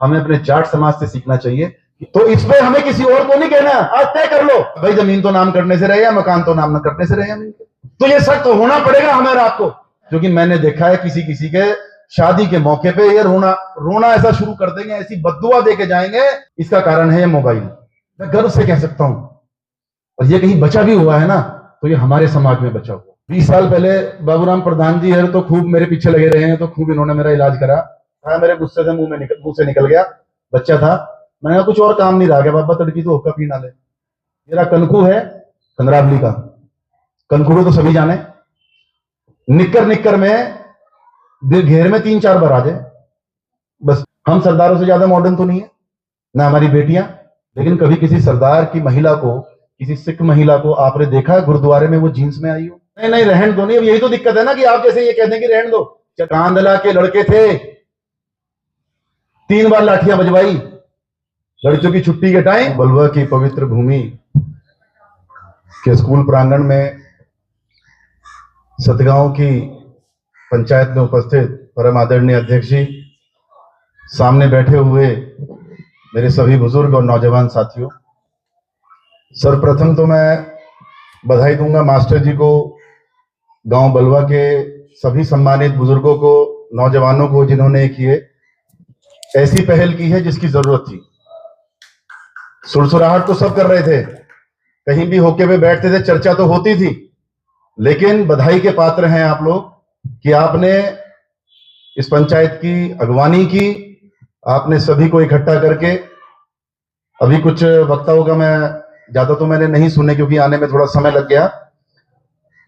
हमें अपने जाट समाज से सीखना चाहिए। तो इस पे हमें किसी और को नहीं कहना, आज तय कर लो भाई, जमीन तो नाम करने से रहे या मकान तो नाम न करने से रहे। तो ये सख्त तो होना पड़ेगा हमें रात को, क्योंकि मैंने देखा है किसी किसी के शादी के मौके पे ये रोना ऐसा शुरू कर देंगे, ऐसी बद्दुआ दे के जाएंगे। इसका कारण है ये मोबाइल। मैं गर्व से कह सकता हूं, और ये कहीं बचा भी हुआ है ना तो ये हमारे समाज में बचा हुआ। 20 साल पहले बाबूराम प्रधान जी है तो खूब मेरे पीछे लगे रहे हैं, तो खूब इन्होंने मेरा इलाज करा। मेरे गुस्से से मुंह से निकल गया, बच्चा था, मैंने कहा कुछ और काम नहीं रहा गया बाबा, तड़की तो होका पीना ले। मेरा कनखू है कंदरावली का, कनखू को तो सभी जाने, निक्कर में घेर में 3-4 बार आ जाए बस। हम सरदारों से ज्यादा मॉडर्न तो नहीं है ना हमारी बेटियां, लेकिन कभी किसी सरदार की महिला को, किसी सिख महिला को आपने देखा है गुरुद्वारे में वो जीन्स में आई हो? नहीं रहन दो। नहीं, अब यही तो दिक्कत है ना कि आप जैसे ये कहते हैं कि रहन दो। कांदला के लड़के थे, 3 बार लाठियां बजवाई लड़कियों की छुट्टी के टाइम। बलवा की पवित्र भूमि के स्कूल प्रांगण में सतगांव की पंचायत में उपस्थित परम आदरणीय अध्यक्ष जी, सामने बैठे हुए मेरे सभी बुजुर्ग और नौजवान साथियों, सर्वप्रथम तो मैं बधाई दूंगा मास्टर जी को, गांव बलवा के सभी सम्मानित बुजुर्गों को, नौजवानों को, जिन्होंने ये ऐसी पहल की है जिसकी जरूरत थी। सुरसुराहट तो सब कर रहे थे, कहीं भी होके पे बैठते थे, चर्चा तो होती थी, लेकिन बधाई के पात्र हैं आप लोग कि आपने इस पंचायत की अगवानी की, आपने सभी को इकट्ठा करके। अभी कुछ वक्ताओं का मैं ज्यादा तो मैंने नहीं सुने क्योंकि आने में थोड़ा समय लग गया।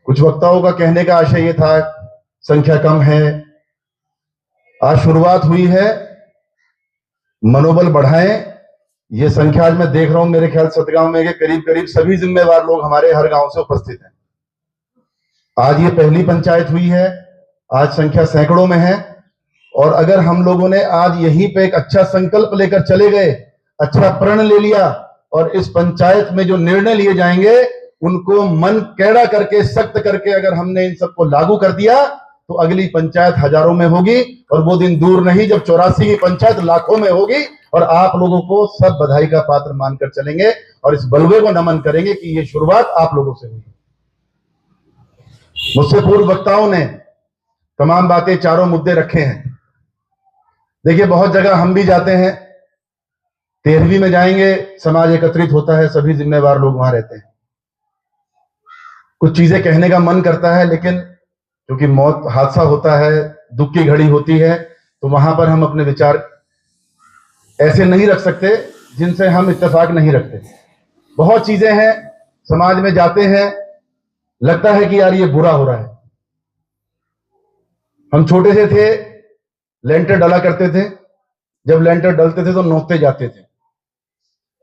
कुछ वक्ताओं का कहने का आशय ये था, संख्या कम है, आज शुरुआत हुई है, मनोबल बढ़ाएं। ये संख्या आज मैं देख रहा हूं मेरे ख्याल सतगांव में करीब करीब सभी जिम्मेवार लोग हमारे हर गांव से उपस्थित हैं। आज ये पहली पंचायत हुई है, आज संख्या सैकड़ों में है, और अगर हम लोगों ने आज यहीं पे एक अच्छा संकल्प लेकर चले गए, अच्छा प्रण ले लिया, और इस पंचायत में जो निर्णय लिए जाएंगे उनको मन कैड़ा करके, सख्त करके अगर हमने इन सबको लागू कर दिया तो अगली पंचायत हजारों में होगी, और वो दिन दूर नहीं जब 84 की पंचायत लाखों में होगी। और आप लोगों को सब बधाई का पात्र मानकर चलेंगे और इस बलवे को नमन करेंगे कि ये शुरुआत आप लोगों से हुई। मुझसे पूर्व वक्ताओं ने तमाम बातें, चारों मुद्दे रखे हैं। देखिए, बहुत जगह हम भी जाते हैं, 13वीं में जाएंगे, समाज एकत्रित होता है, सभी जिम्मेवार लोग वहां रहते हैं। कुछ चीजें कहने का मन करता है, लेकिन क्योंकि मौत, हादसा होता है, दुख की घड़ी होती है, तो वहां पर हम अपने विचार ऐसे नहीं रख सकते जिनसे हम इत्तेफाक नहीं रखते। बहुत चीजें हैं, समाज में जाते हैं, लगता है कि यार ये बुरा हो रहा है। हम छोटे से थे, लेंटर डाला करते थे, जब लेंटर डलते थे तो नोते जाते थे।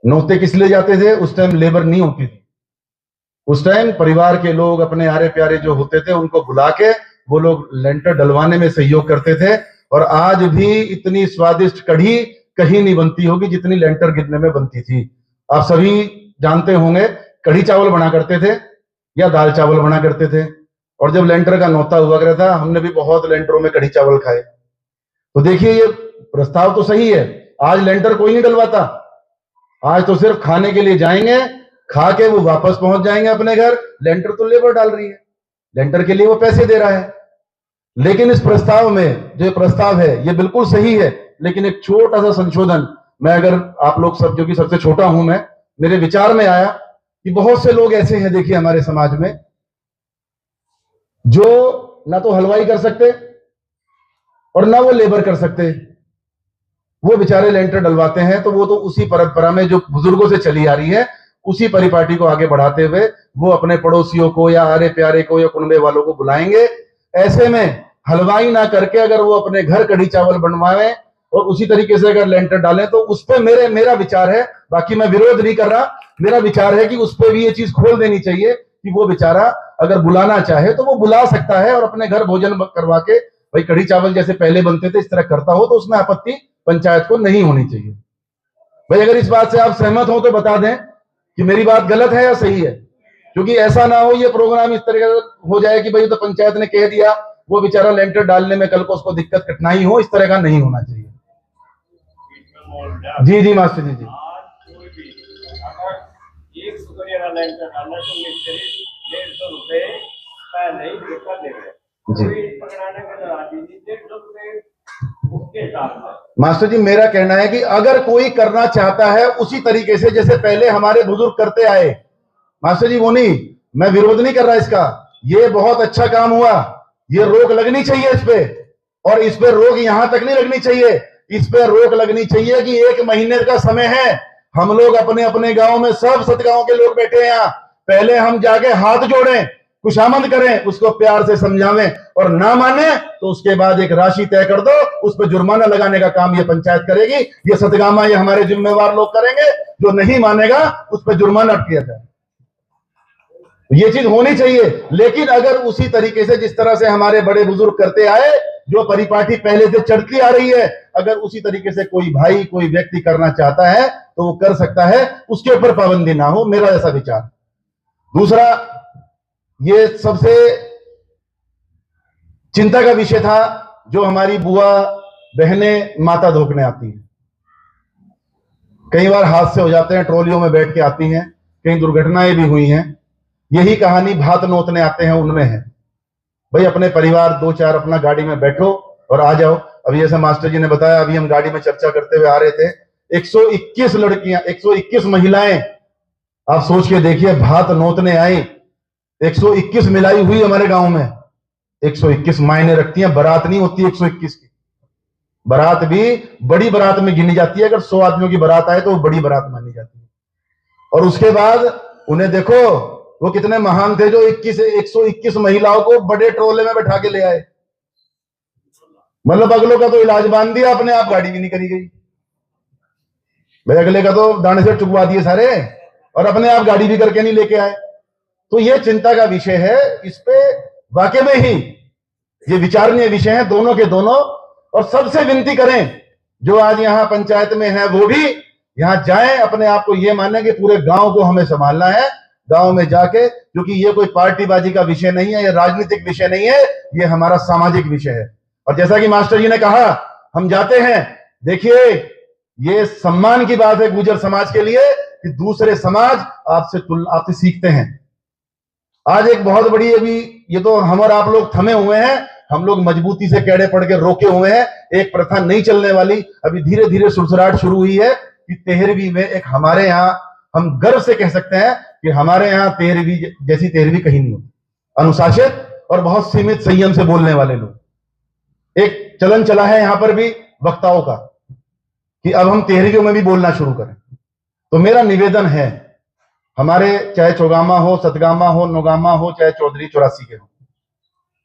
नोते किस लिए जाते थे? उस टाइम लेबर नहीं होती थी, उस टाइम परिवार के लोग, अपने आरे प्यारे जो होते थे उनको बुला के वो लोग लेंटर डलवाने में सहयोग करते थे। और आज भी इतनी स्वादिष्ट कढ़ी कहीं नहीं बनती होगी जितनी लेंटर गिरने में बनती थी। आप सभी जानते होंगे, कढ़ी चावल बना करते थे या दाल चावल बना करते थे, और जब लेंटर का नौता हुआ करता था, हमने भी बहुत लेंटरों में कढ़ी चावल खाए। तो देखिए, ये प्रस्ताव तो सही है, आज लेंटर कोई नहीं डलवाता, आज तो सिर्फ खाने के लिए जाएंगे, खा के वो वापस पहुंच जाएंगे अपने घर। लेंटर तो लेबर डाल रही है, लेंटर के लिए वो पैसे दे रहा है। लेकिन इस प्रस्ताव में जो प्रस्ताव है ये बिल्कुल सही है, लेकिन एक छोटा सा संशोधन, मैं अगर आप लोग सब, जो कि सबसे छोटा हूं मैं, मेरे विचार में आया कि बहुत से लोग ऐसे हैं देखिए हमारे समाज में, जो ना तो हलवाई कर सकते और ना वो लेबर कर सकते। वो बेचारे लेंटर डलवाते हैं, तो वो तो उसी परंपरा में जो बुजुर्गों से चली आ रही है, उसी परिपाटी को आगे बढ़ाते हुए वो अपने पड़ोसियों को या आरे प्यारे को या कुनबे वालों को बुलाएंगे। ऐसे में हलवाई ना करके अगर वो अपने घर कढ़ी चावल बनवाएं और उसी तरीके से अगर लेंटर डालें, तो उस पर मेरा विचार है, बाकी मैं विरोध नहीं कर रहा, मेरा विचार है कि उस पर भी ये चीज खोल देनी चाहिए कि वो बेचारा अगर बुलाना चाहे तो वो बुला सकता है, और अपने घर भोजन करवा के, भाई कढ़ी चावल जैसे पहले बनते थे इस तरह करता हो, तो उसमें आपत्ति पंचायत को नहीं होनी चाहिए। भाई अगर इस बात से आप सहमत हो तो बता दें कि मेरी बात गलत है या सही है, क्योंकि ऐसा ना हो ये प्रोग्राम इस तरह हो जाए कि भाई तो पंचायत ने कह दिया, वो बेचारा लेंटर डालने में कल को उसको दिक्कत कठिनाई हो, इस तरह का नहीं होना चाहिए। जी जी मास्टर जी जी। आज कोई भी अगर 1 सुकरिया का लेंटर डालना तो मिस्त्री 150 रुपए पहले ही लेकर ले रहे, कोई पकड़ाने का राजी नहीं, 150 रुपए उसके हिसाब से। मास्टर जी मेरा कहना है कि अगर कोई करना चाहता है उसी तरीके से जैसे पहले हमारे बुजुर्ग करते आए, मास्टर जी वो नहीं, मैं विरोध नहीं कर रहा इसका, ये बहुत अच्छा काम हुआ, ये रोक लगनी चाहिए इस पे, और इस पे रोक यहां तक नहीं लगनी चाहिए, इस पे रोक लगनी चाहिए कि 1 महीने का समय है, हम लोग अपने अपने गांव में सब सतगांव के लोग बैठे हैं यहाँ, पहले हम जाके हाथ जोड़ें, खुशामद करें, उसको प्यार से समझावें, और ना माने तो उसके बाद एक राशि तय कर दो, उस पर जुर्माना लगाने का काम ये पंचायत करेगी, ये सतगामा ये हमारे जिम्मेवार लोग करेंगे, जो नहीं मानेगा उस पर जुर्माना किया जाए, ये चीज होनी चाहिए। लेकिन अगर उसी तरीके से जिस तरह से हमारे बड़े बुजुर्ग करते आए, जो परिपाटी पहले से चढ़ती आ रही है, अगर उसी तरीके से कोई भाई कोई व्यक्ति करना चाहता है तो वो कर सकता है, उसके ऊपर पाबंदी ना हो, मेरा ऐसा विचार। दूसरा, ये सबसे चिंता का विषय था जो हमारी बुआ बहनें माता धोकने आती हैं, कई बार हादसे हो जाते हैं, ट्रॉलियों में बैठ के आती हैं, कई दुर्घटनाएं भी हुई हैं, यही कहानी भात नोतने आते हैं उनमें है। भाई अपने परिवार 2-4 अपना गाड़ी में बैठो और आ जाओ। अभी जैसे मास्टर जी ने बताया, अभी हम गाड़ी में चर्चा करते हुए आ रहे थे, 121 लड़कियां, 121 महिलाएं, आप सोच के देखिए, भात नोतने आई, 121 मिलाई हुई हमारे गांव में, 121 मायने रखती हैं, बारात नहीं होती 121 की, बारात भी बड़ी बारात में गिनी जाती है, अगर 100 आदमियों की बारात आए तो वो बड़ी बारात मानी जाती है। और उसके बाद उन्हें देखो वो कितने महान थे जो 121 महिलाओं को बड़े ट्रोले में बैठा के ले आए, मतलब अगलों का तो इलाज बांध दिया, अपने आप गाड़ी भी नहीं करी गई भाई, अगले का तो दाने से चुकवा दिए सारे, और अपने आप गाड़ी भी करके नहीं लेके आए। तो ये चिंता का विषय है, इस पे वाकई में ही ये विचारणीय विषय है दोनों के दोनों। और सबसे विनती करें जो आज यहाँ पंचायत में है वो भी यहाँ जाएं, अपने आप को ये माने कि पूरे गांव को हमें संभालना है, गांव में जाके, क्योंकि ये कोई पार्टीबाजी का विषय नहीं है, ये राजनीतिक विषय नहीं है, ये हमारा सामाजिक विषय है। और जैसा कि मास्टर जी ने कहा, हम जाते हैं, देखिए ये सम्मान की बात है गुर्जर समाज के लिए कि दूसरे समाज आपसे सीखते हैं। आज एक बहुत बड़ी, अभी ये तो हम और आप लोग थमे हुए हैं, हम लोग मजबूती से कैड़े पड़ के रोके हुए हैं, एक प्रथा नहीं चलने वाली, अभी धीरे धीरे सुरसराहट शुरू हुई है कि 13वीं में एक हमारे यहाँ, हम गर्व से कह सकते हैं कि हमारे यहाँ 13वीं जैसी 13वीं कहीं नहीं होती, अनुशासित और बहुत सीमित संयम से बोलने वाले लोग। एक चलन चला है यहाँ पर भी वक्ताओं का कि अब हम 13वीं में भी बोलना शुरू करें। तो मेरा निवेदन है, हमारे चाहे चौगामा हो, सतगामा हो, नौगामा हो, चाहे चौधरी 84 के हो,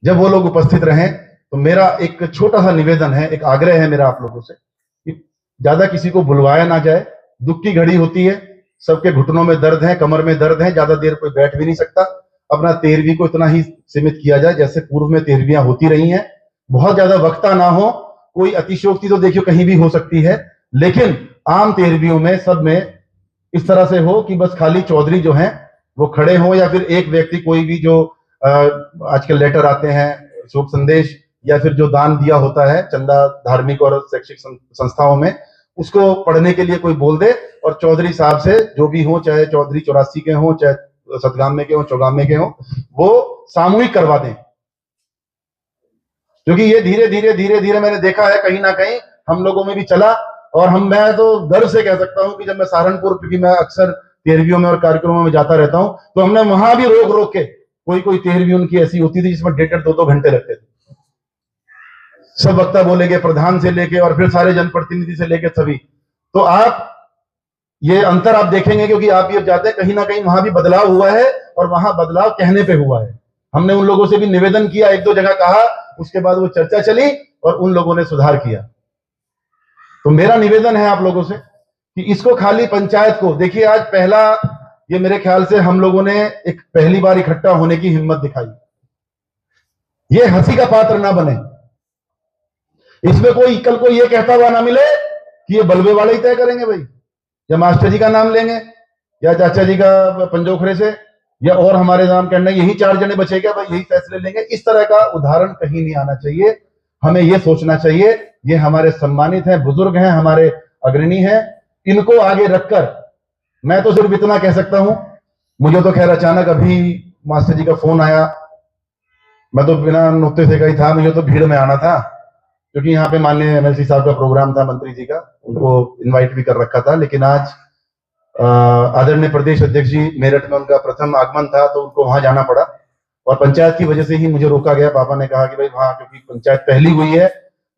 जब वो लोग उपस्थित रहें, तो मेरा एक छोटा सा निवेदन है, एक आग्रह है मेरा आप लोगों से कि ज्यादा किसी को बुलवाया ना जाए, दुख की घड़ी होती है, सबके घुटनों में दर्द है, कमर में दर्द है, ज्यादा देर कोई बैठ भी नहीं सकता, अपना 13वीं को इतना ही सीमित किया जाए जैसे पूर्व में 13वीं होती रही हैं, बहुत ज्यादा वक्ता ना हो, कोई अतिशयोक्ति तो देखियो कहीं भी हो सकती है, लेकिन आम 13वीं में सब में इस तरह से हो कि बस खाली चौधरी जो हैं वो खड़े हो, या फिर एक व्यक्ति कोई भी जो आजकल लेटर आते हैं, शोक संदेश, या फिर जो दान दिया होता है चंदा धार्मिक और शैक्षिक संस्थाओं में, उसको पढ़ने के लिए कोई बोल दे, और चौधरी साहब से जो भी हो, चाहे चौधरी 84 के हो, चाहे सतगामे के हो, चौगामे के हो, वो सामूहिक करवा दें। क्योंकि ये धीरे धीरे मैंने देखा है कहीं ना कहीं हम लोगों में भी चला, और मैं तो गर्व से कह सकता हूं कि जब मैं सहारनपुर, क्योंकि मैं अक्सर 13वीं में और कार्यक्रमों में जाता रहता हूं, तो हमने वहां भी रोक के, कोई 13वीं उनकी ऐसी होती थी जिसमें 1.5-2 घंटे लगते थे, सब वक्ता बोलेंगे, प्रधान से लेके और फिर सारे जनप्रतिनिधि से लेके सभी। तो आप ये अंतर आप देखेंगे, क्योंकि आप ये जाते हैं, कहीं ना कहीं वहां भी बदलाव हुआ है, और वहां बदलाव कहने पे हुआ है। हमने उन लोगों से भी निवेदन किया, 1-2 जगह कहा, उसके बाद वो चर्चा चली और उन लोगों ने सुधार किया। तो मेरा निवेदन है आप लोगों से कि इसको खाली पंचायत को देखिए, आज पहला, ये मेरे ख्याल से हम लोगों ने एक पहली बार इकट्ठा होने की हिम्मत दिखाई, ये हंसी का पात्र ना बने, इसमें कोई कल को ये कहता हुआ ना मिले कि ये बलबे वाले ही तय करेंगे भाई, या मास्टर जी का नाम लेंगे, या चाचा जी का पंजोखरे से, या और हमारे नाम करना, यही 4 जने बचे क्या भाई, यही फैसले लेंगे, इस तरह का उदाहरण कहीं नहीं आना चाहिए। हमें यह सोचना चाहिए, ये हमारे सम्मानित हैं, बुजुर्ग हैं, हमारे अग्रणी हैं, इनको आगे रखकर मैं तो सिर्फ इतना कह सकता हूं, मुझे तो खैर अचानक अभी मास्टर जी का फोन आया, मैं तो बिना नुक्ते से गई था, मुझे तो भीड़ में आना था क्योंकि यहाँ पे माननीय एमएलसी साहब का प्रोग्राम था, मंत्री जी का, उनको इनवाइट भी कर रखा था। लेकिन आज आदरणीय प्रदेश अध्यक्ष जी मेरठ में उनका प्रथम आगमन था तो उनको वहां जाना पड़ा और पंचायत की वजह से ही मुझे रोका गया। पापा ने कहा कि भाई वहां क्योंकि पंचायत पहली हुई है,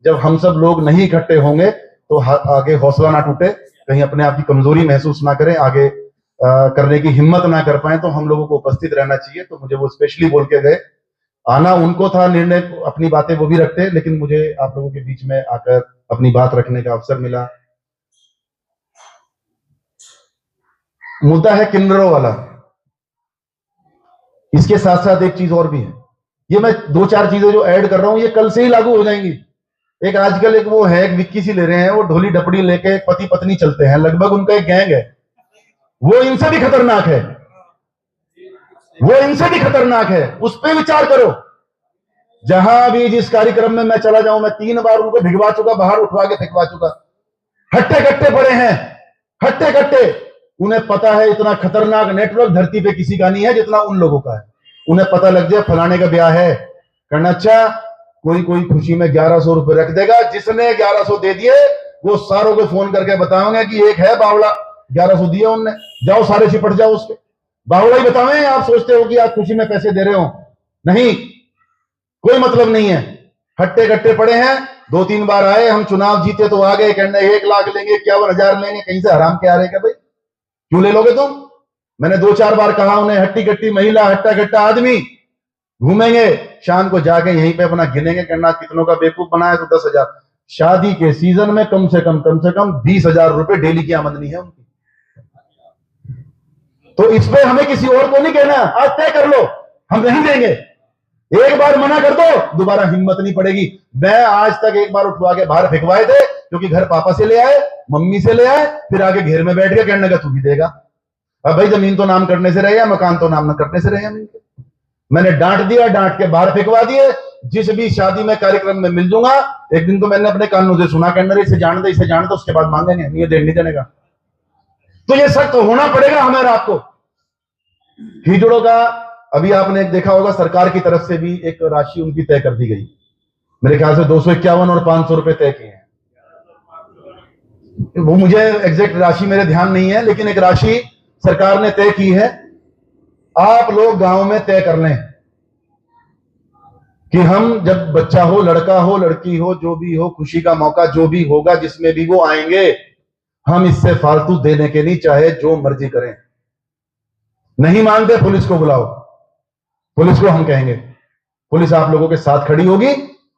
जब हम सब लोग नहीं इकट्ठे होंगे तो आगे हौसला ना टूटे, कहीं अपने आप की कमजोरी महसूस ना करें, आगे करने की हिम्मत ना कर पाए, तो हम लोगों को उपस्थित रहना चाहिए। तो मुझे वो स्पेशली बोल के गए, आना उनको था, निर्णय अपनी बातें वो भी रखते, लेकिन मुझे आप लोगों के बीच में आकर अपनी बात रखने का अवसर मिला। मुद्दा है किन्नरों वाला। इसके साथ साथ एक चीज और भी है, ये मैं दो चार चीजें जो ऐड कर रहा हूं ये कल से ही लागू हो जाएंगी। एक आजकल एक वो है, एक विक्की सी ले रहे हैं, वो ढोली डपड़ी लेके पति पत्नी चलते हैं, लगभग उनका एक गैंग है, वो इनसे भी खतरनाक है, वो इनसे भी खतरनाक है। उस पर विचार करो। जहां भी जिस कार्यक्रम में मैं चला जाऊं, मैं 3 बार उनको भिगवा चुका, बाहर उठवा के फेंकवा चुका। हट्टे कट्टे पड़े हैं, हट्टे कट्टे। उन्हें पता है इतना खतरनाक नेटवर्क धरती पे किसी का नहीं है जितना उन लोगों का है। उन्हें पता लग जाए फलाने का ब्याह है, करना अच्छा, कोई कोई खुशी में 1100 रुपए रख देगा, जिसने 1100 दे दिए वो सारों को फोन करके बताओगे कि एक है बावला, 1100 दिए उनने, जाओ सारे चिपट जाओ उसके। बावला ही बतावें। आप सोचते हो कि आप खुशी में पैसे दे रहे हो, नहीं, कोई मतलब नहीं है। हट्टे कट्टे पड़े हैं। 2-3 बार आए, हम चुनाव जीते तो आ गए, कहने 1 लाख लेंगे, 51,000 लेंगे, कहीं से हराम के आ रहे क्या भाई, क्यों ले लोगे तुम? मैंने 2-4 बार कहा उन्हें, हट्टी कट्टी महिला, हट्टा कट्टा आदमी घूमेंगे, शाम को जाके यहीं पे अपना गिनेंगे, कहना कितनों का बेवकूफ बनाया, तो 10,000। शादी के सीजन में कम से कम 20,000 रुपए डेली की आमदनी है उनकी। तो इस पे हमें किसी और को नहीं कहना, आज तय कर लो हम नहीं देंगे। एक बार मना कर दो, दोबारा हिम्मत नहीं पड़ेगी। मैं आज तक एक बार उठवा के बाहर फेंकवाए थे, क्योंकि घर पापा से ले आए, मम्मी से ले आए, फिर आगे घेर में बैठ के कहने का तू भी देगा। अब भाई जमीन तो नाम करने से रह गया, मकान तो नाम न करने से रह गया। मैंने डांट दिया, डांट के बाहर फेंकवा दिए। जिस भी शादी में कार्यक्रम में मिल दूंगा, एक दिन तो मैंने अपने कानों से सुना, कहने इसे जान दे, इसे जान दे, उसके बाद मांगेंगे, नहीं नहीं देने का। तो ये सख्त होना पड़ेगा हमें। आपको हिजड़ों का अभी आपने देखा होगा, सरकार की तरफ से भी एक राशि उनकी तय कर दी गई, मेरे ख्याल से 251 और 500 रुपए तय किए हैं। वो मुझे एग्जैक्ट राशि मेरे ध्यान नहीं है, लेकिन एक राशि सरकार ने तय की है। आप लोग गांव में तय कर लें कि हम जब बच्चा हो, लड़का हो, लड़की हो, जो भी हो, खुशी का मौका जो भी होगा, जिसमें भी वो आएंगे, हम इससे फालतू देने के नहीं, चाहे जो मर्जी करें। नहीं मानते, पुलिस को बुलाओ, पुलिस को हम कहेंगे, पुलिस आप लोगों के साथ खड़ी होगी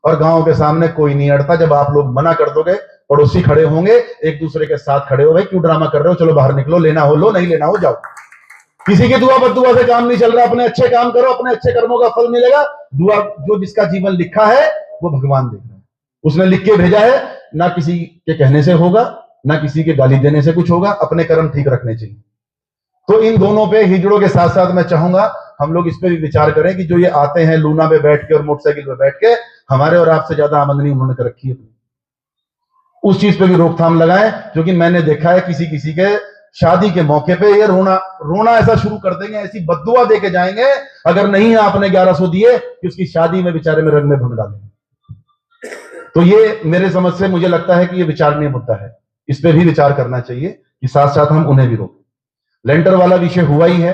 और गांव के सामने कोई नहीं अड़ता। जब आप लोग मना कर दोगे, पड़ोसी खड़े होंगे, एक दूसरे के साथ खड़े हो, भाई क्यों ड्रामा कर रहे हो, चलो बाहर निकलो, लेना हो लो, नहीं लेना हो जाओ। किसी की दुआ बद्दुआ से काम नहीं चल रहा। अपने अच्छे काम करो, अपने अच्छे कर्मों का फल मिलेगा। दुआ जो जिसका जीवन लिखा है वो भगवान देख रहे हैं, उसने लिख के भेजा है, ना किसी के कहने से होगा, ना किसी के गाली देने से कुछ होगा। अपने कर्म ठीक रखने चाहिए। तो इन दोनों पे, हिजड़ों के साथ साथ मैं चाहूंगा हम लोग इस पे भी विचार करें कि जो ये आते हैं लूना पे बैठ के और मोटरसाइकिल पे बैठ के, हमारे और आपसे ज्यादा आमदनी उन्होंने कर रखी है, उस चीज पे भी रोकथाम लगाएं। क्योंकि मैंने देखा है किसी किसी के शादी के मौके पे ये रोना ऐसा शुरू कर देंगे, ऐसी बद्दुआ दे के जाएंगे, अगर नहीं आपने 1100 दिए कि उसकी शादी में बेचारे में रंग में भंग डालेंगे। तो ये मेरे समझ से मुझे लगता है कि ये विचारणीय मुद्दा है, इस पे भी विचार करना चाहिए कि साथ साथ हम उन्हें भी रोकें। लेंटर वाला विषय हुआ ही है।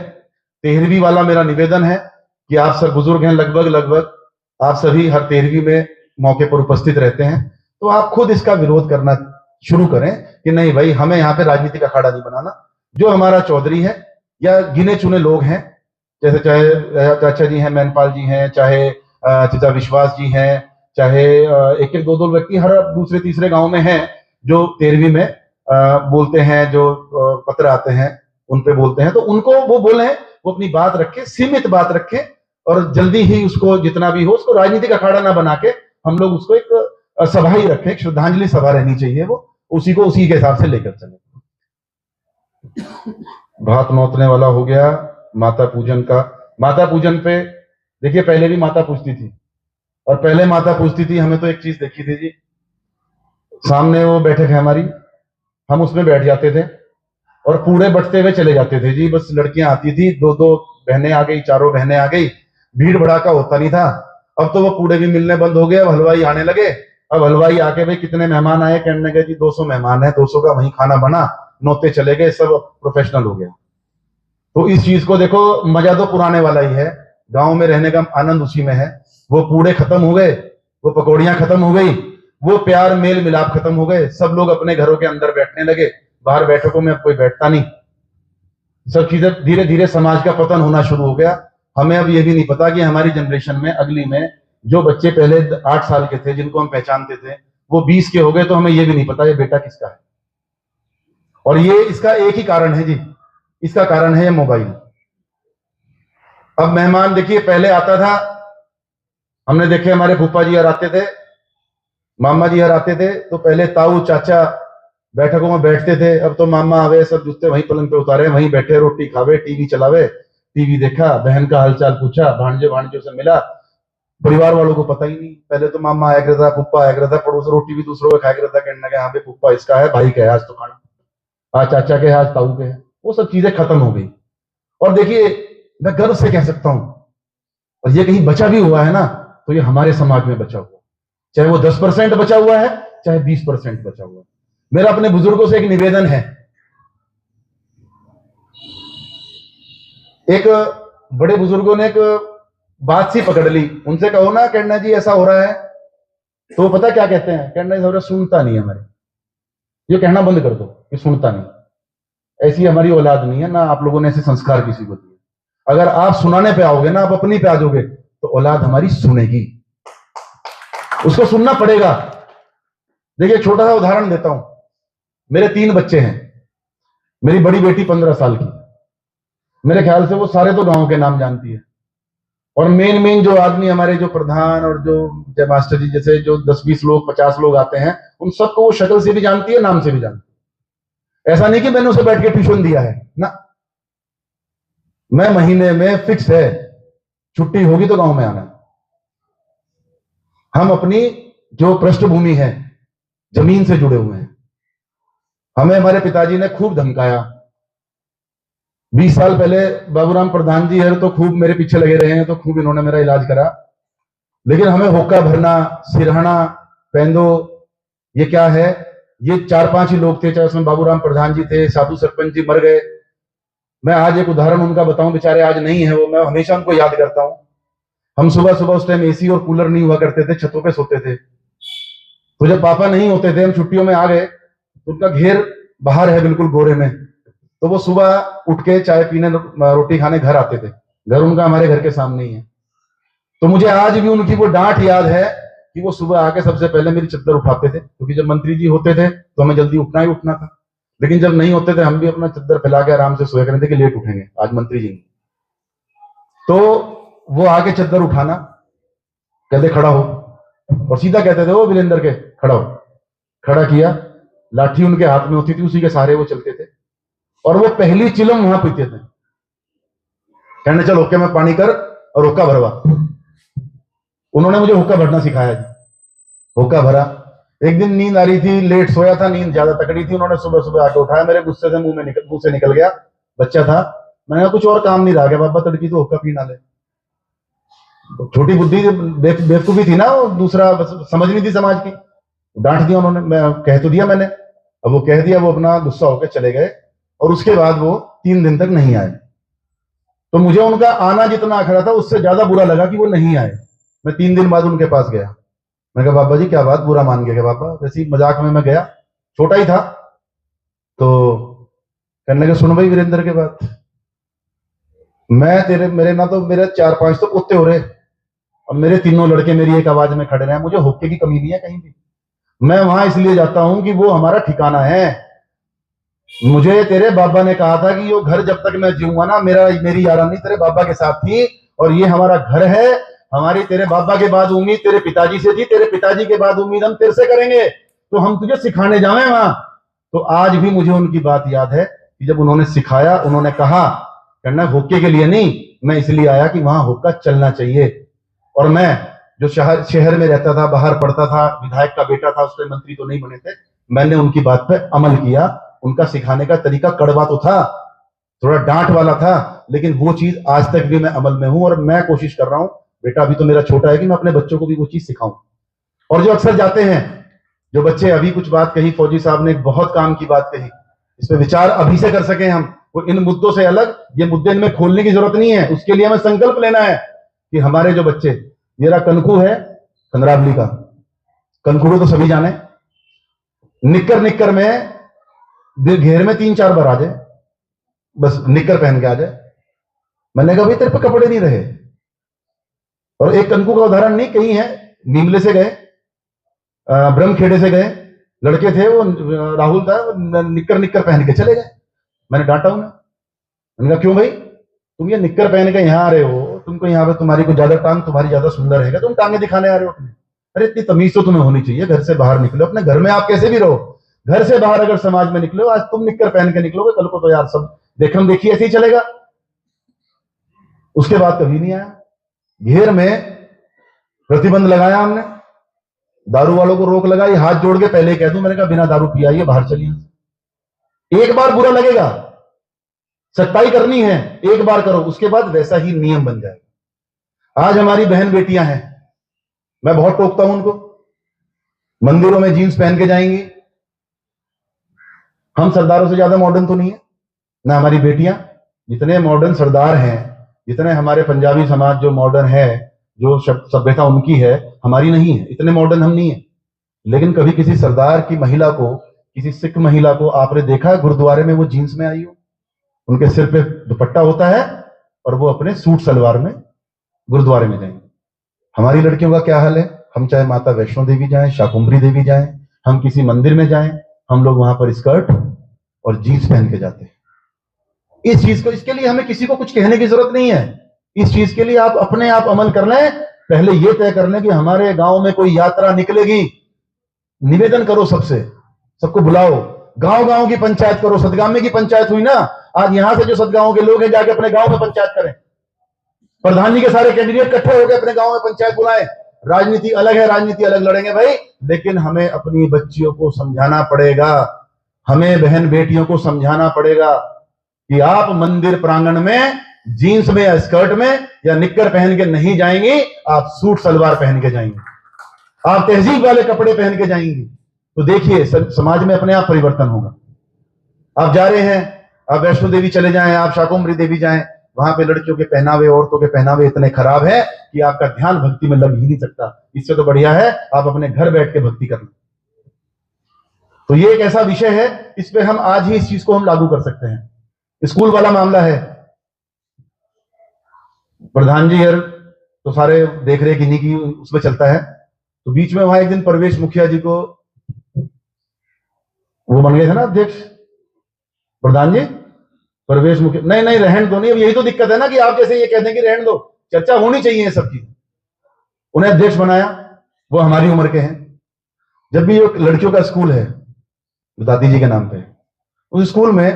13वीं वाला मेरा निवेदन है कि आप सब बुजुर्ग हैं, लगभग आप सभी हर 13वीं में मौके पर उपस्थित रहते हैं, तो आप खुद इसका विरोध करना शुरू करें कि नहीं भाई, हमें यहाँ पे राजनीति का अखाड़ा नहीं बनाना। जो हमारा चौधरी है या गिने चुने लोग हैं, जैसे चाहे चाचा जी हैं, मैनपाल जी हैं, चाहे चाचा विश्वास जी हैं, चाहे एक एक दो व्यक्ति हर दूसरे तीसरे गांव में हैं जो 13वीं में बोलते हैं, जो पत्र आते हैं उन पे बोलते हैं, तो उनको वो बोले, वो अपनी बात रखें, सीमित बात रखें, और जल्दी ही उसको जितना भी हो उसको राजनीतिक अखाड़ा ना बना के हम लोग उसको एक सभा ही रखें, एक श्रद्धांजलि सभा रहनी चाहिए, वो उसी को उसी के हिसाब से लेकर चले। भात नौतने वाला हो गया। माता पूजन का, माता पूजन पे देखिए, पहले भी माता पूजती थी, और पहले माता पूजती थी, हमें तो एक चीज देखी थी जी, सामने वो बैठक है हमारी, हम उसमें बैठ जाते थे और पूरे बटते हुए चले जाते थे जी। बस लड़कियां आती थी, दो दो बहनें आ गई, चारों बहनें आ गई, भीड़ भड़ाका होता नहीं था। अब तो वो कूड़े भी मिलने बंद हो गए, अब हलवाई आने लगे। अब हलवाई आके भाई कितने मेहमान आए, कहने लगे जी 200 मेहमान है, 200 का वहीं खाना बना, नौते चले गए, सब प्रोफेशनल हो गया। तो इस चीज को देखो, मजा तो पुराने वाला ही है, गांव में रहने का आनंद उसी में है। वो कूड़े खत्म हो गए, वो पकौड़ियां खत्म हो गई, वो प्यार मेल मिलाप खत्म हो गए, सब लोग अपने घरों के अंदर बैठने लगे, बाहर बैठकों में अब कोई बैठता नहीं। सब चीजें धीरे धीरे समाज का पतन होना शुरू हो गया। हमें अब ये भी नहीं पता कि हमारी जनरेशन में, अगली में, जो बच्चे पहले 8 साल के थे जिनको हम पहचानते थे, वो 20 के हो गए, तो हमें ये भी नहीं पता ये बेटा किसका है। और ये इसका एक ही कारण है जी, इसका कारण है ये मोबाइल। अब मेहमान देखिए, पहले आता था, हमने देखे हमारे फूफा जी हर आते थे, मामा जी हर आते थे, तो पहले ताऊ चाचा बैठकों में बैठते थे। अब तो मामा आवे, सब जूते वहीं पलंग पे उतारे, वहीं बैठे, रोटी खावे, टीवी चलावे, टीवी देखा, बहन का हालचाल पूछा, भांजे भांजों से मिला, परिवार वालों को पता ही नहीं। पहले तो मामा आया करता, फूफा आया करता, पड़ोस रोटी भी दूसरों को खाया करता, कहने लगा हाँ भाई फूफा इसका है, भाई का है आज तो खाना, आज चाचा के है, आज ताऊ के है। वो सब चीजें खत्म हो गई। और देखिए, मैं गर्व से कह सकता हूं, और ये कहीं बचा भी हुआ है ना, तो ये हमारे समाज में बचा हुआ, चाहे वो 10% बचा हुआ है, चाहे 20% बचा हुआ है। मेरा अपने बुजुर्गों से एक निवेदन है। एक बड़े बुजुर्गों ने एक बात सी पकड़ ली, उनसे कहो ना कहना जी ऐसा हो रहा है, तो पता क्या कहते हैं, कहना सुनता नहीं हमारे, ये कहना बंद कर दो कि सुनता नहीं। ऐसी हमारी औलाद नहीं है ना, आप लोगों ने ऐसे संस्कार किसी को दिए। अगर आप सुनाने पे आओगे ना, आप अपनी पे आ जाओगे, तो औलाद हमारी सुनेगी, उसको सुनना पड़ेगा। देखिए, छोटा सा उदाहरण देता हूं। मेरे 3 बच्चे हैं, मेरी बड़ी बेटी 15 साल की, मेरे ख्याल से वो सारे तो गांव के नाम जानती है। और मेन जो आदमी हमारे, जो प्रधान और जो जय मास्टर जी जैसे जो 10-20 लोग 50 लोग आते हैं, उन सबको वो शक्ल से भी जानती है, नाम से भी जानती है। ऐसा नहीं कि मैंने उसे बैठ के ट्यूशन दिया है ना, मैं महीने में फिक्स है, छुट्टी होगी तो गांव में आना। हम अपनी जो पृष्ठभूमि है, जमीन से जुड़े हुए हैं। हमें हमारे पिताजी ने खूब धमकाया। 20 साल पहले बाबूराम प्रधान जी है तो खूब मेरे पीछे लगे रहे हैं, तो खूब इन्होंने मेरा इलाज करा। लेकिन हमें होक्का भरना, सिरहाना, पेंदो, ये क्या है, ये 4-5 ही लोग थे, चाहे उसमें बाबूराम प्रधान जी थे, साधु सरपंच जी मर गए। मैं आज एक उदाहरण उनका बताऊं, बेचारे आज नहीं है वो, मैं हमेशा उनको याद करता हूं। हम सुबह सुबह, उस टाइम एसी और कूलर नहीं हुआ करते थे, छतों पे सोते थे। तो जब पापा नहीं होते थे, हम छुट्टियों में आ गए, तो उनका घेर बाहर है बिल्कुल गोरे में, तो वो सुबह उठ के चाय पीने, रोटी खाने घर आते थे। घर उनका हमारे घर के सामने ही है। तो मुझे आज भी उनकी वो डांट याद है कि वो सुबह आके सबसे पहले मेरी चद्दर उठाते थे, क्योंकि जब मंत्री जी होते थे तो हमें जल्दी उठना ही उठना था। लेकिन जब नहीं होते थे, हम भी अपना चद्दर फैला के आराम से सोया करते थे कि लेट उठेंगे, आज मंत्री जी नहीं। तो वो आके चद्दर उठाना, कहते खड़ा हो, और सीधा कहते थे वो वीरेंद्र के, खड़ा हो। खड़ा किया, लाठी उनके हाथ में होती थी, उसी के सहारे वो चलते थे। और वो पहली चिलम वहां पीते थे, कहने चल होके में पानी कर और हुक्का भरवा। उन्होंने मुझे हुक्का भरना सिखाया जी। हुक्का भरा। एक दिन नींद आ रही थी, लेट सोया था, नींद ज्यादा तकड़ी थी, उन्होंने सुबह सुबह आके उठाया, मेरे गुस्से से मुंह से निकल गया, बच्चा था, मैंने कहा कुछ और काम नहीं रह गया बाबा, तड़की तो हुक्का पीना ले। छोटी बुद्धि बेवकूफी थी ना, वो दूसरा समझ नहीं थी समाज की, डांट दिया उन्होंने, मैं कह तो दिया मैंने। अब वो कह दिया, वो अपना गुस्सा होकर चले गए, और उसके बाद वो 3 दिन तक नहीं आए। तो मुझे उनका आना जितना आखिरा था, उससे ज्यादा बुरा लगा कि वो नहीं आए। मैं 3 दिन बाद उनके पास गया, मैं कहा बाबा जी क्या बात, बुरा मान गए क्या बाबा? वैसे ही मजाक में मैं गया, छोटा ही था। तो कहने लगे सुन भाई वीरेंद्र के बात, मैं मेरे ना तो मेरे 4-5 तो कुत्ते हो रहे, अब मेरे 3 लड़के मेरी एक आवाज में खड़े रहे। मुझे हुक्के की कमी नहीं है कहीं भी, मैं वहां इसलिए जाता हूं कि वो हमारा ठिकाना है। मुझे तेरे बाबा ने कहा था कि यो घर जब तक मैं जीऊंगा ना, मेरी यारानी तेरे बाबा के साथ थी, और ये हमारा घर है। हमारी तेरे बाबा के बाद उम्मीद तेरे पिताजी से थी, तेरे पिताजी के बाद उम्मीद हम तेरे से करेंगे, तो हम तुझे सिखाने जावे वहां। तो आज भी मुझे उनकी बात याद है कि जब उन्होंने सिखाया, उन्होंने कहा करना हुक्के के लिए नहीं, मैं इसलिए आया कि वहां हुक्का चलना चाहिए। और मैं जो शहर में रहता था, बाहर पढ़ता था, विधायक का बेटा था, उसके मंत्री तो नहीं बने थे, मैंने उनकी बात पे अमल किया। उनका सिखाने का तरीका कड़वा तो था, थोड़ा डांट वाला था, लेकिन वो चीज आज तक भी मैं अमल में हूं और मैं कोशिश कर रहा हूं, बेटा अभी तो मेरा छोटा है, कि मैं अपने बच्चों को भी वो चीज सिखाऊं। और जो अक्सर जाते हैं जो बच्चे, अभी कुछ बात कही फौजी साहब ने, एक बहुत काम की बात कही, इस पे विचार अभी से कर सके हम। वो इन मुद्दों से अलग, ये मुद्दे इनमें खोलने की जरूरत नहीं है, उसके लिए हमें संकल्प लेना है कि हमारे जो बच्चे, मेरा कनकू है कंदरावली का, कनकू को तो सभी जाने, निक्कर निक्कर में घेर में 3-4 बार आ जाए, बस निक्कर पहन के आ जाए। मैंने कहा भाई तेरे पे कपड़े नहीं रहे। और एक कनकू का उदाहरण नहीं, कहीं है, नीमले से गए, ब्रह्मखेड़े से गए, लड़के थे, वो राहुल था, निक्कर निक्कर पहन के चले गए। मैंने डांटा उन्हें, मैंने कहा क्यों भाई, तुम ये निक्कर पहन के यहाँ आ रहे हो, तुमको यहाँ पे तुम्हारी को ज्यादा टांग तुम्हारी ज्यादा सुंदर है, तुम टांगे दिखाने आ रहे हो अपने? अरे इतनी तमीज तो तुम्हें होनी चाहिए, घर से बाहर निकलो, अपने घर में आप कैसे भी रहो, घर से बाहर अगर समाज में निकलो, आज तुम निक्कर पहन के निकलोगे, कल को तो यार सब देखम देखी ऐसे ही चलेगा। उसके बाद कभी नहीं आया। घेर में प्रतिबंध लगाया हमने, दारू वालों को रोक लगाई, हाथ जोड़ के पहले कह दूं, मैंने कहा बिना दारू पिया ये बाहर चलिए। एक बार बुरा लगेगा, सख्ताई करनी है, एक बार करो, उसके बाद वैसा ही नियम बन जाएगा। आज हमारी बहन बेटियां हैं, मैं बहुत टोकता हूं उनको, मंदिरों में जीन्स पहन के जाएंगी। हम सरदारों से ज्यादा मॉडर्न तो नहीं है ना, हमारी बेटियां जितने मॉडर्न सरदार हैं, जितने हमारे पंजाबी समाज जो मॉडर्न है, जो सभ्यता उनकी है, हमारी नहीं है, इतने मॉडर्न हम नहीं है। लेकिन कभी किसी सरदार की महिला को, किसी सिख महिला को आपने देखा है गुरुद्वारे में वो जीन्स में आई हो? उनके सिर पे दुपट्टा होता है और वो अपने सूट सलवार में गुरुद्वारे में जाएंगे। हमारी लड़कियों का क्या हाल है? हम चाहे माता वैष्णो देवी जाएं, शाकुंभरी देवी जाएं, हम किसी मंदिर में जाएं, हम लोग वहां पर स्कर्ट और जीन्स पहन के जाते हैं। इस चीज को, इसके लिए हमें किसी को कुछ कहने की जरूरत नहीं है। इस चीज के लिए आप अपने आप अमल कर लें। पहले ये तय कर लें कि हमारे गांव में कोई यात्रा निकलेगी, निवेदन करो, सबको बुलाओ, गांव गांव की पंचायत करो। सतगामे की पंचायत हुई ना, आज यहां से जो सतगांव के लोग हैं जाके अपने गांव में पंचायत करें। प्रधान जी के सारे कैंडिडेट इकट्ठे होकर अपने गांव में पंचायत बुलाएं। राजनीति अलग है, राजनीति अलग लड़ेंगे भाई, लेकिन हमें अपनी बच्चियों को समझाना पड़ेगा, हमें बहन बेटियों को समझाना पड़ेगा कि आप मंदिर प्रांगण में जीन्स में या स्कर्ट में या निक्कर पहन के नहीं जाएंगी, आप सूट सलवार पहन के जाएंगे, आप तहजीब वाले कपड़े पहन के जाएंगी। तो देखिए समाज में अपने आप परिवर्तन होगा। आप जा रहे हैं, आप वैष्णो देवी चले जाएं, आप शाकुंभरी देवी जाएं, वहां पे लड़कियों के पहनावे, औरतों के पहनावे इतने खराब है कि आपका ध्यान भक्ति में लग ही नहीं सकता। इससे तो बढ़िया है आप अपने घर बैठ के भक्ति कर लें। तो ये एक ऐसा विषय है, इस पे हम आज ही इस चीज को हम लागू कर सकते हैं। स्कूल वाला मामला है, प्रधान जी यार तो सारे देख रहे किन्हीं की उसमें चलता है। तो बीच में वहां एक दिन परवेश मुखिया जी को, वो बन गए थे ना अध्यक्ष, प्रधान जी परवेश मुखिया, नहीं रहन दो, नहीं, अब यही तो दिक्कत है ना कि आप जैसे ये कहते हैं कि रहन दो, चर्चा होनी चाहिए सब चीज। उन्हें अध्यक्ष बनाया, वो हमारी उम्र के हैं। जब भी एक लड़कियों का स्कूल है दादी जी के नाम पे, उस स्कूल में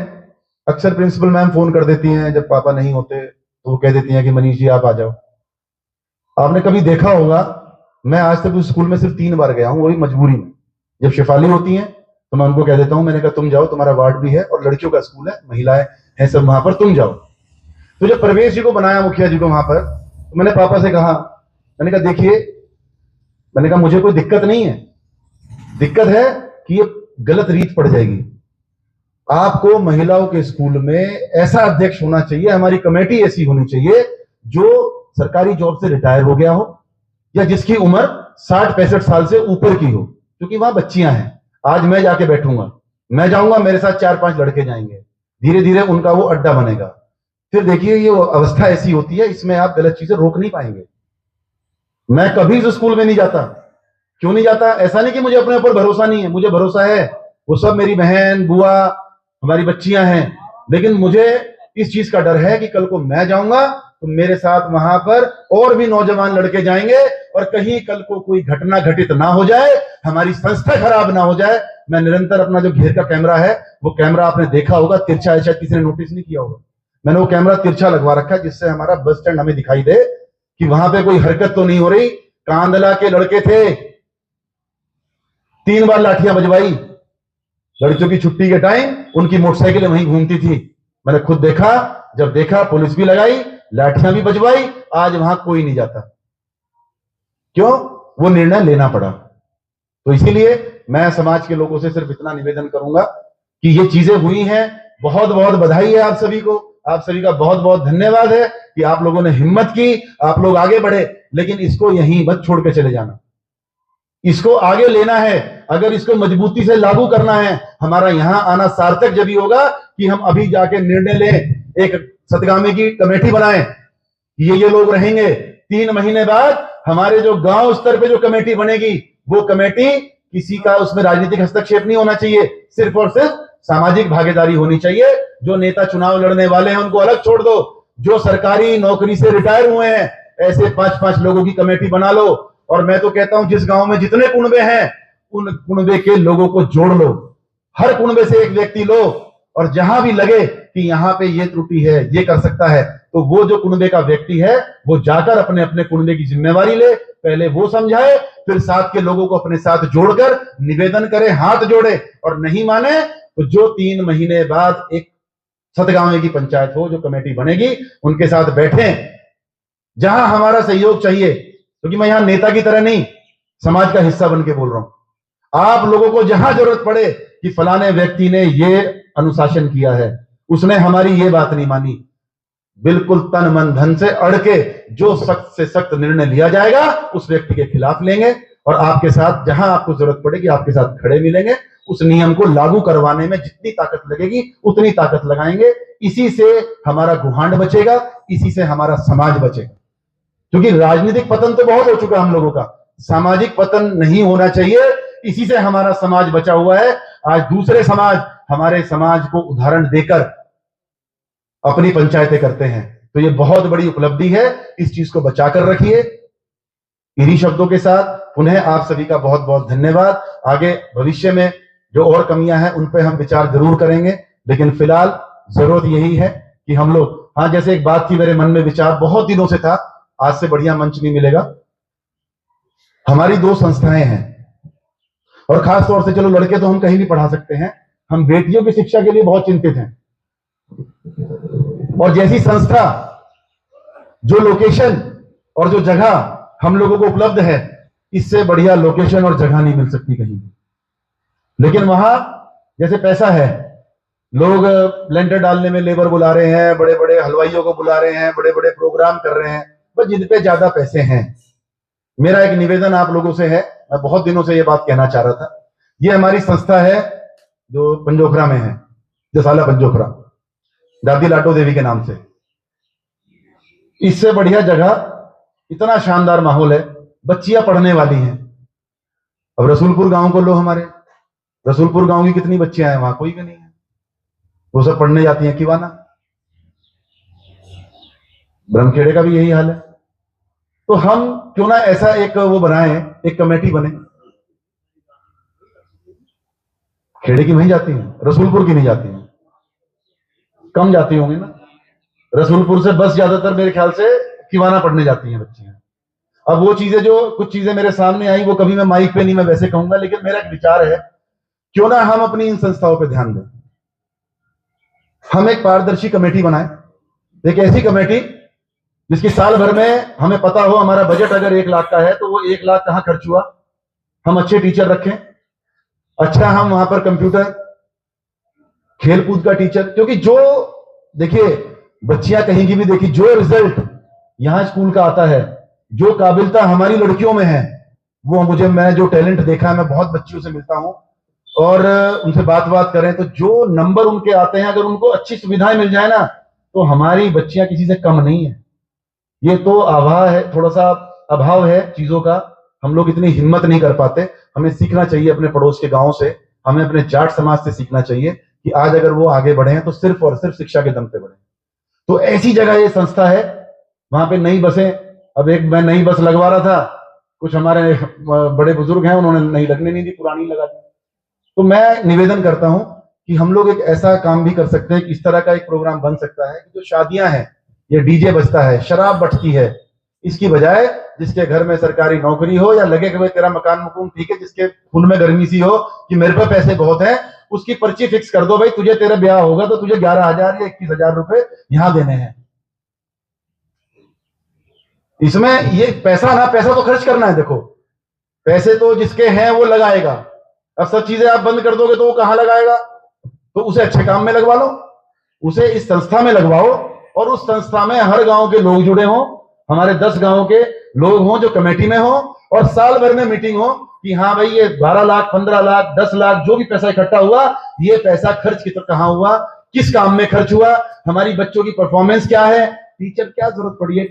अक्सर प्रिंसिपल मैम फोन कर देती हैं, जब पापा नहीं होते तो वो कह देती हैं कि मनीष जी आप आ जाओ। आपने कभी देखा होगा, मैं आज तक उस स्कूल में सिर्फ 3 बार गया हूं, वही मजबूरी में। जब शिफाली होती हैं तो मैं उनको कह देता हूं, मैंने कहा तुम जाओ, तुम्हारा वार्ड भी है और लड़कियों का स्कूल है, महिलाएं हैं सब वहां पर, तुम जाओ। तो जब प्रवेश जी को बनाया मुखिया जी को वहां पर, तो मैंने पापा से कहा, मैंने कहा देखिए, मैंने कहा मुझे कोई दिक्कत नहीं है, दिक्कत है कि ये गलत रीत पड़ जाएगी। आपको महिलाओं के स्कूल में ऐसा अध्यक्ष होना चाहिए, हमारी कमेटी ऐसी होनी चाहिए जो सरकारी जॉब से रिटायर हो गया हो या जिसकी उम्र 60-65 साल से ऊपर की हो, क्योंकि वहां बच्चियां हैं। आज मैं जाके बैठूंगा, मैं जाऊंगा, मेरे साथ 4-5 लड़के जाएंगे, धीरे धीरे उनका वो अड्डा बनेगा। फिर देखिए ये अवस्था ऐसी होती है, इसमें आप गलत चीजें रोक नहीं पाएंगे। मैं कभी इस स्कूल में नहीं जाता। क्यों नहीं जाता? ऐसा नहीं कि मुझे अपने ऊपर भरोसा नहीं है, मुझे भरोसा है, वो सब मेरी बहन बुआ हमारी बच्चियां हैं, लेकिन मुझे इस चीज का डर है कि कल को मैं जाऊंगा तो मेरे साथ वहां पर और भी नौजवान लड़के जाएंगे और कहीं कल को कोई घटना घटित ना हो जाए, हमारी संस्था खराब ना हो जाए। मैं निरंतर अपना जो घेर का कैमरा है, वो कैमरा आपने देखा होगा तिरछा, ऐसा किसी ने नोटिस नहीं किया होगा, मैंने वो कैमरा तिरछा लगवा रखा है, जिससे हमारा बस स्टैंड हमें दिखाई दे कि वहां पे कोई हरकत तो नहीं हो रही। कांदला के लड़के थे, 3 बार लाठियां बजवाई, लड़कियों की छुट्टी के टाइम उनकी मोटरसाइकिलें वहीं घूमती थी। मैंने खुद देखा, जब देखा पुलिस भी लगाई, लाठियां भी बजवाई, आज वहां कोई नहीं जाता। क्यों? वो निर्णय लेना पड़ा। तो इसीलिए मैं समाज के लोगों से सिर्फ इतना निवेदन करूंगा कि ये चीजें हुई हैं, बहुत बहुत बधाई है आप सभी को, आप सभी का बहुत बहुत धन्यवाद है कि आप लोगों ने हिम्मत की, आप लोग आगे बढ़े। लेकिन इसको यहीं मत छोड़ के चले जाना, इसको आगे लेना है। अगर इसको मजबूती से लागू करना है, हमारा यहां आना सार्थक जब ही होगा कि हम अभी जाके निर्णय लें, एक सतगामी की कमेटी बनाएं, ये लोग रहेंगे। 3 महीने बाद हमारे जो गांव स्तर पे जो कमेटी बनेगी, वो कमेटी किसी का उसमें राजनीतिक हस्तक्षेप नहीं होना चाहिए, सिर्फ और सिर्फ सामाजिक भागीदारी होनी चाहिए। जो नेता चुनाव लड़ने वाले हैं उनको अलग छोड़ दो, जो सरकारी नौकरी से रिटायर हुए हैं ऐसे 5-5 लोगों की कमेटी बना लो। और मैं तो कहता हूं जिस गांव में जितने कुनबे हैं उन कुनबे के लोगों को जोड़ लो, हर कुनबे से एक व्यक्ति लो, और जहां भी लगे कि यहां पे ये त्रुटि है, ये कर सकता है, तो वो जो कुनबे का व्यक्ति है वो जाकर अपने अपने कुनबे की जिम्मेवारी ले, पहले वो समझाए, फिर साथ के लोगों को अपने साथ जोड़कर निवेदन करे, हाथ जोड़े। और नहीं माने तो जो 3 महीने बाद एक सतगांव की पंचायत हो, जो कमेटी बनेगी, उनके साथ बैठें, जहां हमारा सहयोग चाहिए। क्योंकि मैं यहां नेता की तरह नहीं, समाज का हिस्सा बन के बोल रहा हूं। आप लोगों को जहां जरूरत पड़े कि फलाने व्यक्ति ने ये अनुशासन किया है, उसने हमारी ये बात नहीं मानी, बिल्कुल तन मन धन से अड़ के जो सख्त से सख्त निर्णय लिया जाएगा उस व्यक्ति के खिलाफ लेंगे। और आपके साथ जहां आपको जरूरत पड़ेगी आपके साथ खड़े मिलेंगे। उस नियम को लागू करवाने में जितनी ताकत लगेगी उतनी ताकत लगाएंगे। इसी से हमारा गुहांड बचेगा, इसी से हमारा समाज बचेगा। क्योंकि राजनीतिक पतन तो बहुत हो चुका हम लोगों का, सामाजिक पतन नहीं होना चाहिए। इसी से हमारा समाज बचा हुआ है। आज दूसरे समाज हमारे समाज को उदाहरण देकर अपनी पंचायतें करते हैं, तो ये बहुत बड़ी उपलब्धि है। इस चीज को बचाकर रखिए। इन्हीं शब्दों के साथ पुनः आप सभी का बहुत बहुत धन्यवाद। आगे भविष्य में जो और कमियां हैं उन पे हम विचार जरूर करेंगे, लेकिन फिलहाल जरूरत यही है कि हम लोग, हाँ, जैसे एक बात थी मेरे मन में, विचार बहुत दिनों से था, आज से बढ़िया मंच नहीं मिलेगा। हमारी 2 संस्थाएं हैं, और खास तौर से, चलो लड़के तो हम कहीं भी पढ़ा सकते हैं, हम बेटियों की शिक्षा के लिए बहुत चिंतित हैं। और जैसी संस्था, जो लोकेशन और जो जगह हम लोगों को उपलब्ध है, इससे बढ़िया लोकेशन और जगह नहीं मिल सकती कहीं भी। लेकिन वहां जैसे पैसा है, लोग लेंटर डालने में लेबर बुला रहे हैं, बड़े बड़े हलवाइयों को बुला रहे हैं, बड़े बड़े प्रोग्राम कर रहे हैं, बस जिन पे ज्यादा पैसे हैं। मेरा एक निवेदन आप लोगों से है, मैं बहुत दिनों से ये बात कहना चाह रहा था। ये हमारी संस्था है जो पंजोखरा में है, जसाला पंजोखरा, दादी लाटो देवी के नाम से। इससे बढ़िया जगह, इतना शानदार माहौल है, बच्चियां पढ़ने वाली हैं। अब रसूलपुर गांव को लो, हमारे रसूलपुर गांव की कितनी बच्चियां हैं, वहां कोई भी नहीं है, वो सब पढ़ने जाती हैं किवाना। ब्रह्मखेड़े का भी यही हाल है। तो हम क्यों ना ऐसा एक वो बनाएं, एक कमेटी बने। खेड़े की वहीं जाती हैं, रसूलपुर की नहीं जाती हैं, कम जाती होंगी ना। रसूलपुर से बस ज्यादातर मेरे ख्याल से किवाना पढ़ने जाती हैं बच्चियां। अब वो चीजें, जो कुछ चीजें मेरे सामने आई, वो कभी मैं माइक पे नहीं, मैं वैसे कहूंगा, लेकिन मेरा एक विचार है, क्यों ना हम अपनी इन संस्थाओं पे ध्यान दें। हम एक पारदर्शी कमेटी बनाएं, एक ऐसी कमेटी जिसकी साल भर में हमें पता हो, हमारा बजट अगर 1 लाख का है तो वो 1 लाख कहां खर्च हुआ। हम अच्छे टीचर रखें, अच्छा हम वहां पर कंप्यूटर, खेलकूद का टीचर, क्योंकि जो, देखिए, बच्चियां कहीं की भी देखी, जो रिजल्ट यहां स्कूल का आता है, जो काबिलता हमारी लड़कियों में है, वो मुझे, मैं जो टैलेंट देखा है, मैं बहुत बच्चियों से मिलता हूं और उनसे बात करें तो जो नंबर उनके आते हैं, अगर उनको अच्छी सुविधाएं मिल जाए ना, तो हमारी बच्चियां किसी से कम नहीं है। ये तो अभाव है, थोड़ा सा अभाव है चीजों का, हम लोग इतनी हिम्मत नहीं कर पाते। हमें सीखना चाहिए अपने पड़ोस के गांवों से, हमें अपने जाट समाज से सीखना चाहिए कि आज अगर वो आगे बढ़े हैं तो सिर्फ और सिर्फ शिक्षा के दम पे बढ़े। तो ऐसी जगह ये संस्था है, वहां पे नई बसें, अब एक मैं नई बस लगवा रहा था, कुछ हमारे बड़े बुजुर्ग हैं, उन्होंने नई लगने नहीं दी, पुरानी लगा दी। तो मैं निवेदन करता हूं कि हम लोग एक ऐसा काम भी कर सकते हैं कि इस तरह का एक प्रोग्राम बन सकता है कि जो शादियां हैं, ये डीजे बजता है, शराब बटती है, इसकी बजाय जिसके घर में सरकारी नौकरी हो, या लगे कि भाई तेरा मकान मुकुम ठीक है, जिसके खून में गर्मी सी हो कि मेरे पे पैसे बहुत हैं, उसकी पर्ची फिक्स कर दो भाई, तुझे तेरा ब्याह होगा तो तुझे 11,000 या 21,000 रुपए यहां देने हैं। इसमें ये पैसा तो खर्च करना है। देखो, पैसे तो जिसके हैं वो लगाएगा। अब सब चीजें आप बंद कर दोगे तो वो कहां लगाएगा? तो उसे अच्छे काम में लगवा लो, उसे इस संस्था में लगवाओ, और उस संस्था में हर गांव के लोग जुड़े हों, हमारे 10 गांव के लोग हों जो कमेटी में हो, और साल भर में मीटिंग हो कि हाँ भाई ये 12 लाख 15 लाख 10 लाख जो भी पैसा इकट्ठा हुआ, ये पैसा खर्च कहां हुआ, किस काम में खर्च हुआ, हमारी बच्चों की परफॉर्मेंस क्या है। टीचर क्या जरूरत पड़ी है?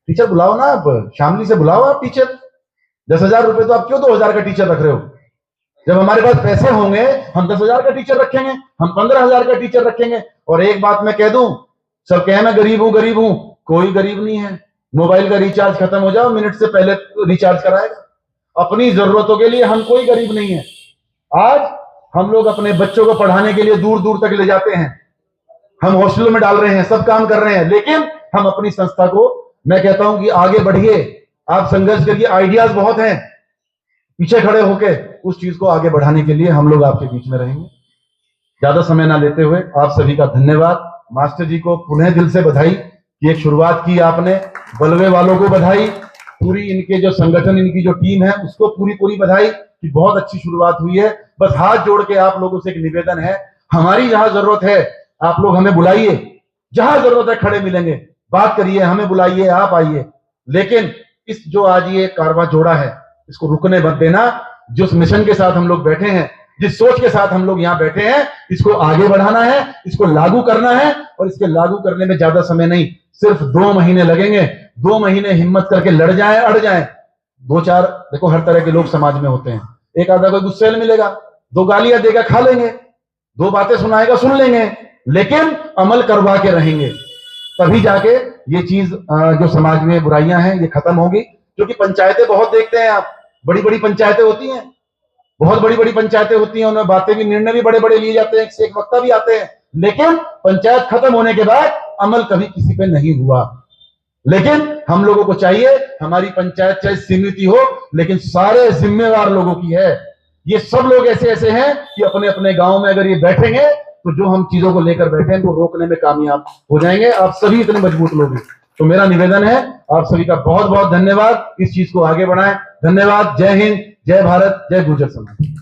टीचर बुलाओ ना, आप शामली से बुलाओ आप टीचर। 10,000 रुपए तो आप क्यों 2,000 का टीचर रख रहे हो? जब हमारे पास पैसे होंगे हम 10,000 का टीचर रखेंगे, हम 15,000 का टीचर रखेंगे। और एक बात मैं कह दूं, सब कहे मैं गरीब हूं, कोई गरीब नहीं है। मोबाइल का रिचार्ज खत्म हो जाओ, मिनट से पहले रिचार्ज कराएगा। अपनी जरूरतों के लिए हम कोई गरीब नहीं है। आज हम लोग अपने बच्चों को पढ़ाने के लिए दूर दूर तक ले जाते हैं, हम हॉस्टलों में डाल रहे हैं, सब काम कर रहे हैं, लेकिन हम अपनी संस्था को, मैं कहता हूं कि आगे बढ़िए, आप संघर्ष करिए, आइडियाज बहुत हैं, पीछे खड़े होके उस चीज को आगे बढ़ाने के लिए हम लोग आपके बीच में रहेंगे। ज्यादा समय ना लेते हुए आप सभी का धन्यवाद। मास्टर जी को पुनः दिल से बधाई कि एक शुरुआत की आपने, बलवे वालों को बधाई, पूरी इनके जो संगठन, इनकी जो टीम है उसको पूरी बधाई कि बहुत अच्छी शुरुआत हुई है। बस हाथ जोड़ के आप लोगों से एक निवेदन है, हमारी जहां जरूरत है आप लोग हमें बुलाइए, जहां जरूरत है खड़े मिलेंगे, बात करिए, हमें बुलाइए, आप आइए, लेकिन इस जो आज ये कारवां जोड़ा है इसको रुकने मत देना। जिस मिशन के साथ हम लोग बैठे हैं, जिस सोच के साथ हम लोग यहाँ बैठे हैं, इसको आगे बढ़ाना है, इसको लागू करना है, और इसके लागू करने में ज्यादा समय नहीं, सिर्फ 2 महीने लगेंगे। 2 महीने हिम्मत करके लड़ जाएं, अड़ जाएं। 2-4 देखो हर तरह के लोग समाज में होते हैं, एक आधा कोई गुस्से में मिलेगा, 2 गालियां देगा खा लेंगे, 2 बातें सुनाएगा सुन लेंगे, लेकिन अमल करवा के रहेंगे, तभी जाके ये चीज जो समाज में बुराइयां हैं ये खत्म होगी। क्योंकि पंचायतें बहुत देखते हैं आप, बड़ी बड़ी पंचायतें होती हैं, बहुत बड़ी बड़ी पंचायतें होती हैं, उनमें बातें भी, निर्णय भी बड़े बड़े लिए जाते हैं, एक वक्ता भी आते हैं, लेकिन पंचायत खत्म होने के बाद अमल कभी किसी पे नहीं हुआ। लेकिन हम लोगों को चाहिए, हमारी पंचायत चाहे सीमित हो लेकिन सारे जिम्मेवार लोगों की है। ये सब लोग ऐसे ऐसे हैं कि अपने अपने गांव में अगर ये बैठेंगे तो जो हम चीजों को लेकर बैठे हैं उनको रोकने में कामयाब हो जाएंगे। आप सभी इतने मजबूत लोग हैं। तो मेरा निवेदन है, आप सभी का बहुत बहुत धन्यवाद, इस चीज को आगे बढ़ाएं। धन्यवाद। जय हिंद, जय भारत, जय गुर्जर समाज।